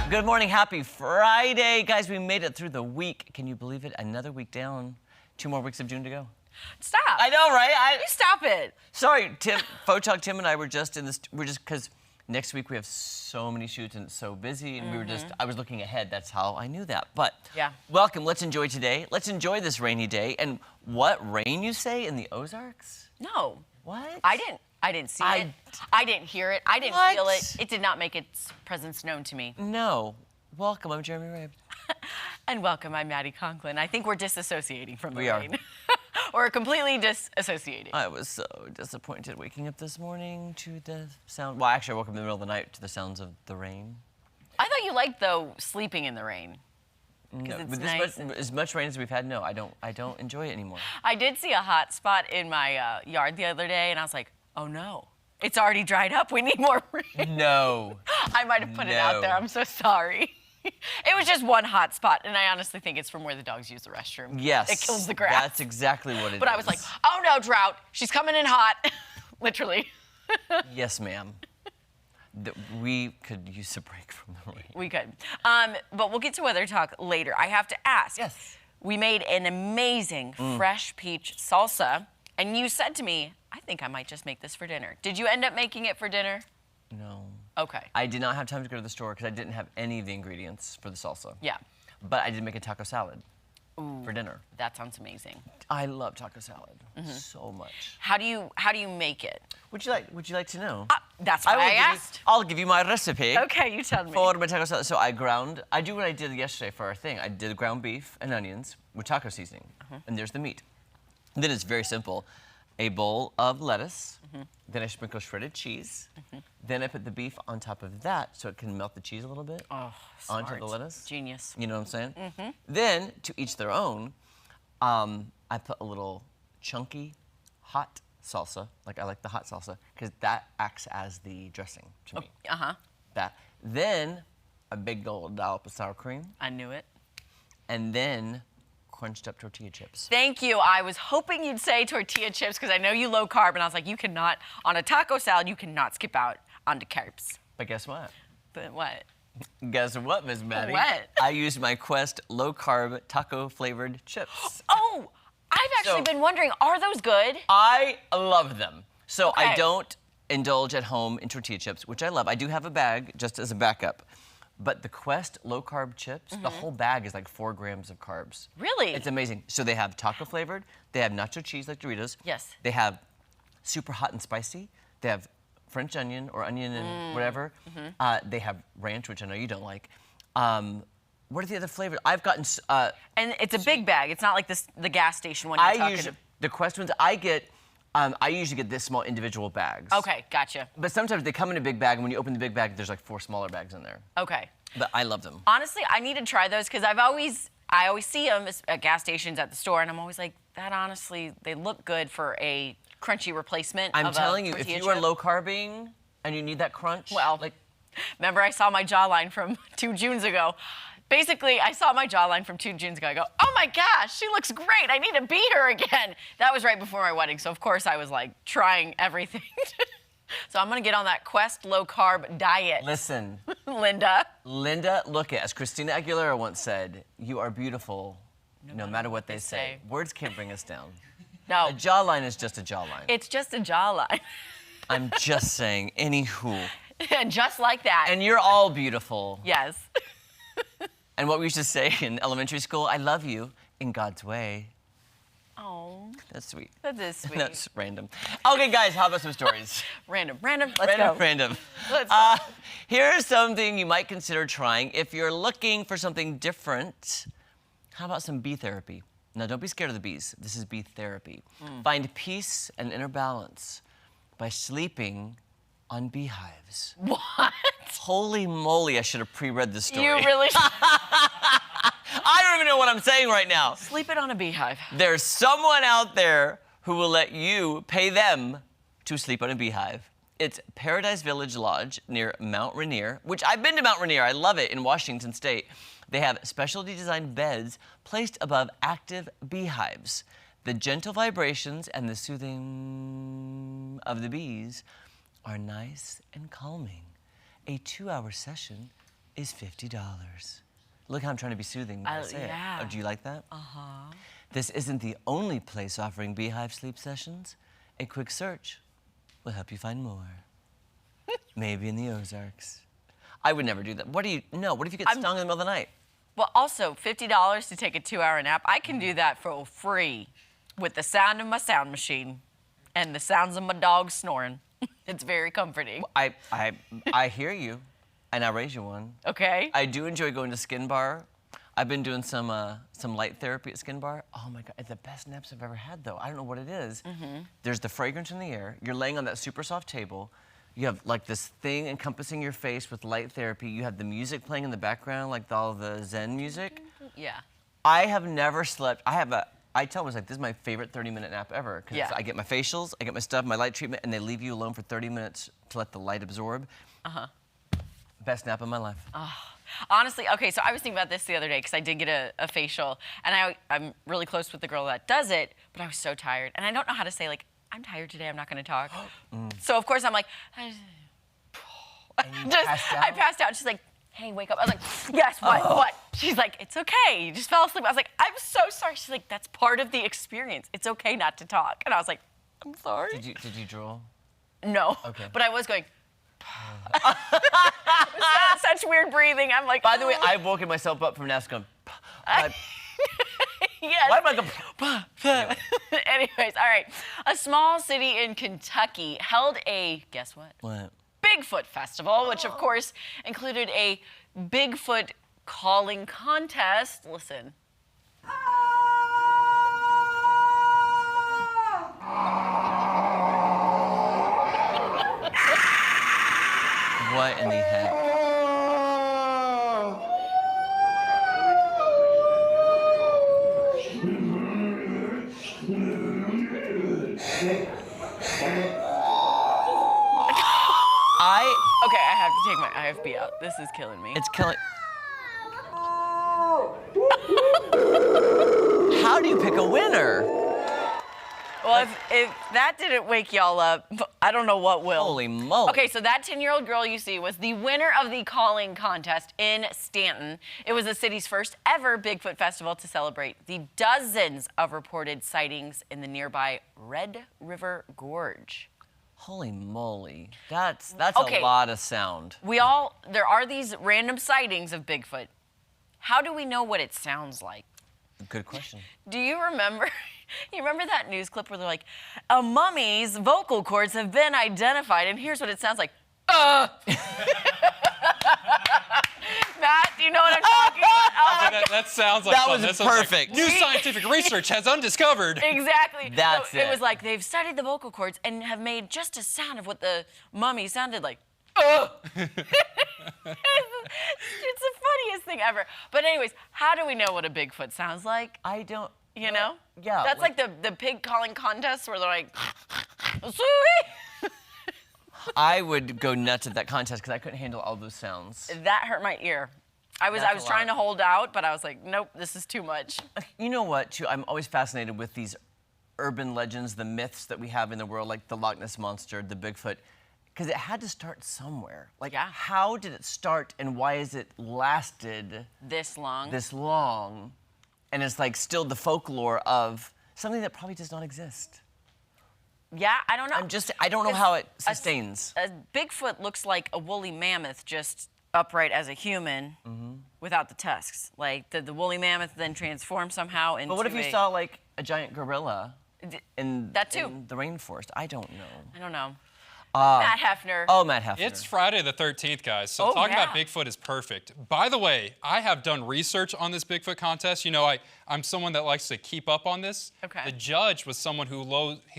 Good morning, happy Friday. Guys, we made it through the week. Can you believe it? Another week down. 2 more weeks of June to go. Stop. I know, right? You stop it. Sorry, Tim, Photog Tim and I were just in this, because next week we have so many shoots and it's so busy, and I was looking ahead, that's how I knew that. But yeah. Welcome, let's enjoy today. Let's enjoy this rainy day. And what, rain you say in the Ozarks? No. What? I didn't see it. I didn't hear it. I didn't feel it. It did not make its presence known to me. No. Welcome, I'm Jeremy Rabe. And welcome, I'm Maddie Conklin. I think we're disassociating from the We are. rain. Or completely disassociating. I was so disappointed waking up this morning to the sound. Well, actually, I woke up in the middle of the night to the sounds of the rain. I thought you liked, though, sleeping in the rain. No, It's with nice as much rain as we've had, no, I don't enjoy it anymore. I did see a hot spot in my yard the other day, and I was like, oh no, it's already dried up. We need more rain. No. I might have put it out there. I'm so sorry. It was just one hot spot, and I honestly think it's from where the dogs use the restroom. Yes. It kills the grass. That's exactly what it is. But I was like, oh no, drought. She's coming in hot. Literally. Yes, ma'am. We could use a break from the rain. We could. But we'll get to weather talk later. I have to ask. Yes. We made an amazing fresh peach salsa, and you said to me, I think I might just make this for dinner. Did you end up making it for dinner? No. Okay. I did not have time to go to the store because I didn't have any of the ingredients for the salsa. Yeah. But I did make a taco salad for dinner. That sounds amazing. I love taco salad so much. How do you make it? Would you like to know? That's why I asked. I'll give you my recipe. Okay, you tell me. For my taco salad. So I do what I did yesterday for our thing. I did ground beef and onions with taco seasoning. And there's the meat. And then it's very simple. A bowl of lettuce. Then I sprinkle shredded cheese. Then I put the beef on top of that so it can melt the cheese a little bit onto the lettuce. Genius. You know what I'm saying? Then, to each their own, I put a little chunky hot salsa. Like, I like the hot salsa because that acts as the dressing to me. That. Then, a big old dollop of sour cream. I knew it. And then, crunched up tortilla chips. Thank you. I was hoping you'd say tortilla chips because I know you low carb, and I was like, you cannot, on a taco salad, you cannot skip out onto carbs. But guess what? But what? Guess what, Miss Maddie? What? I used my Quest low-carb taco-flavored chips. Oh, I've actually been wondering, are those good? I love them. So Okay. I don't indulge at home in tortilla chips, which I love. I do have a bag just as a backup. But the Quest low-carb chips, the whole bag is like 4 grams of carbs. Really? It's amazing. So they have taco-flavored. They have nacho cheese like Doritos. Yes. They have super hot and spicy. They have French onion or onion and whatever. They have ranch, which I know you don't like. What are the other flavors? I've gotten... and it's a big bag. It's not like the gas station one you're talking. The Quest ones, I usually get this small individual bags. Okay, gotcha. But sometimes they come in a big bag, and when you open the big bag, there's like 4 smaller bags in there. Okay. But I love them. Honestly, I need to try those because I always see them at gas stations at the store, and I'm always like, that honestly, they look good for a crunchy replacement. I'm of telling a you, if tortilla you are chip. low carbing and you need that crunch, Well, like, remember I saw my jawline from 2 Junes ago. Basically, I saw my jawline from 2 Junes ago. I go, oh my gosh, she looks great. I need to be her again. That was right before my wedding, so of course I was like trying everything. So I'm gonna get on that Quest low carb diet. listen, Linda, look at, as Christina Aguilera once said, you are beautiful no matter what they say. Words can't bring us down. no, A jawline is just a jawline. it's just a jawline. I'm just saying, anywho. And just like that. And you're all beautiful. yes. And what we used to say in elementary school, I love you in God's way. Oh, That's sweet. that is sweet. That's random. Okay, guys, how about some stories? Random. Let's go. Random. Let's go. Here's something you might consider trying if you're looking for something different. How about some bee therapy? Now, don't be scared of the bees. This is bee therapy. Find peace and inner balance by sleeping on beehives. What? Holy moly, I should have pre-read this story. You really I don't even know what I'm saying right now. sleeping on a beehive. There's someone out there who will let you pay them to sleep on a beehive. It's Paradise Village Lodge near Mount Rainier, which I've been to Mount Rainier. I love it in Washington State. They have specialty designed beds placed above active beehives. The gentle vibrations and the soothing of the bees are nice and calming. A 2-hour session is $50. Look how I'm trying to be soothing when I say yeah. it. Oh, do you like that? This isn't the only place offering Beehive sleep sessions. A quick search will help you find more. Maybe in the Ozarks. I would never do that. What if you get stung in the middle of the night? Well, also, $50 to take a 2-hour nap. I can do that for free with the sound of my sound machine and the sounds of my dog snoring. It's very comforting. I hear you, and I raise you one. Okay. I do enjoy going to Skin Bar. I've been doing some light therapy at Skin Bar. Oh my God, it's the best naps I've ever had though. I don't know what it is. There's the fragrance in the air. You're laying on that super soft table. You have like this thing encompassing your face with light therapy. You have the music playing in the background, like all the Zen music. Yeah. I have never slept. I tell myself, this is my favorite 30-minute nap ever. Because Yeah. I get my facials, I get my stuff, my light treatment, and they leave you alone for 30 minutes to let the light absorb. Best nap of my life. Honestly, okay, so I was thinking about this the other day because I did get a facial, and I'm really close with the girl that does it, but I was so tired. And I don't know how to say, like, I'm tired today, I'm not gonna talk. So, of course, I'm like, you just, passed I out? passed out. She's like, hey, wake up. I was like, yes, what? She's like, it's okay, you just fell asleep. I was like, I'm so sorry. She's like, that's part of the experience. It's okay not to talk. And I was like, I'm sorry. Did you drool? No, Okay. but I was going, it was such weird breathing. I'm like, By the way, I've woken myself up from naps going, yes. why am I going, Anyways, all right. A small city in Kentucky held a, guess what? What? Bigfoot festival, which of course included a Bigfoot calling contest. Listen. What in the heck? Okay, I have to take my IFB out. This is killing me. It's killing. How do you pick a winner? Well, if that didn't wake y'all up, I don't know what will. Holy moly. Okay, so that 10-year-old girl you see was the winner of the calling contest in Stanton. It was the city's first ever Bigfoot festival to celebrate the dozens of reported sightings in the nearby Red River Gorge. Holy moly. That's Okay. a lot of sound. There are these random sightings of Bigfoot. How do we know what it sounds like? Good question. Do you remember? You remember that news clip where they're like, a mummy's vocal cords have been identified, and here's what it sounds like. Matt, do you know what I'm talking about? Oh my God. That sounds like That fun. was sounds like perfect. new scientific research has undiscovered. Exactly. That's It it. was like they've studied the vocal cords and have made just a sound of what the mummy sounded like. It's the funniest thing ever. But anyways, how do we know what a Bigfoot sounds like? I don't. You know? Yeah. That's like the pig calling contest where they're like, I would go nuts at that contest because I couldn't handle all those sounds. that hurt my ear. I was That's a trying to lot. hold out, but I was like, nope, this is too much. You know what, too? I'm always fascinated with these urban legends, the myths that we have in the world, like the Loch Ness Monster, the Bigfoot, because it had to start somewhere. Like, Yeah. how did it start and why has it lasted This long. this long? And it's like still the folklore of something that probably does not exist. Yeah, I don't know. I don't know It's how it a- sustains. A Bigfoot looks like a woolly mammoth, just upright as a human without the tusks. Like, did the woolly mammoth then transform somehow into But what if you a- saw like a giant gorilla in, That too. in the rainforest? I don't know. I don't know. Matt Hefner. Oh, Matt Hefner. It's Friday the 13th, guys. So Oh, talking about yeah. Bigfoot is perfect. By the way, I have done research on this Bigfoot contest. You know, I'm someone that likes to keep up on this. Okay. The judge was someone who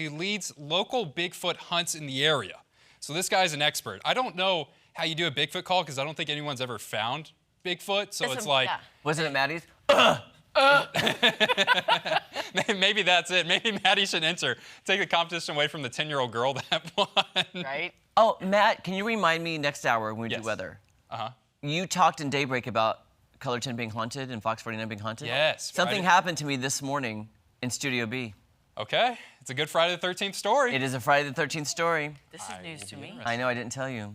leads local Bigfoot hunts in the area. So this guy's an expert. I don't know how you do a Bigfoot call because I don't think anyone's ever found Bigfoot. So That's it's a- like, yeah. Wasn't it Maddie's? maybe that's it. Maybe Maddie should enter. Take the competition away from the 10-year-old girl that won. Right? Oh, Matt, can you remind me next hour when we do Yes. weather? Uh-huh. You talked in Daybreak about Color 10 being haunted and Fox 49 being haunted. Yes, Something Friday. happened to me this morning in Studio B. Okay. It's a good Friday the 13th story. It is a Friday the 13th story. This is news to me. I know I didn't tell you.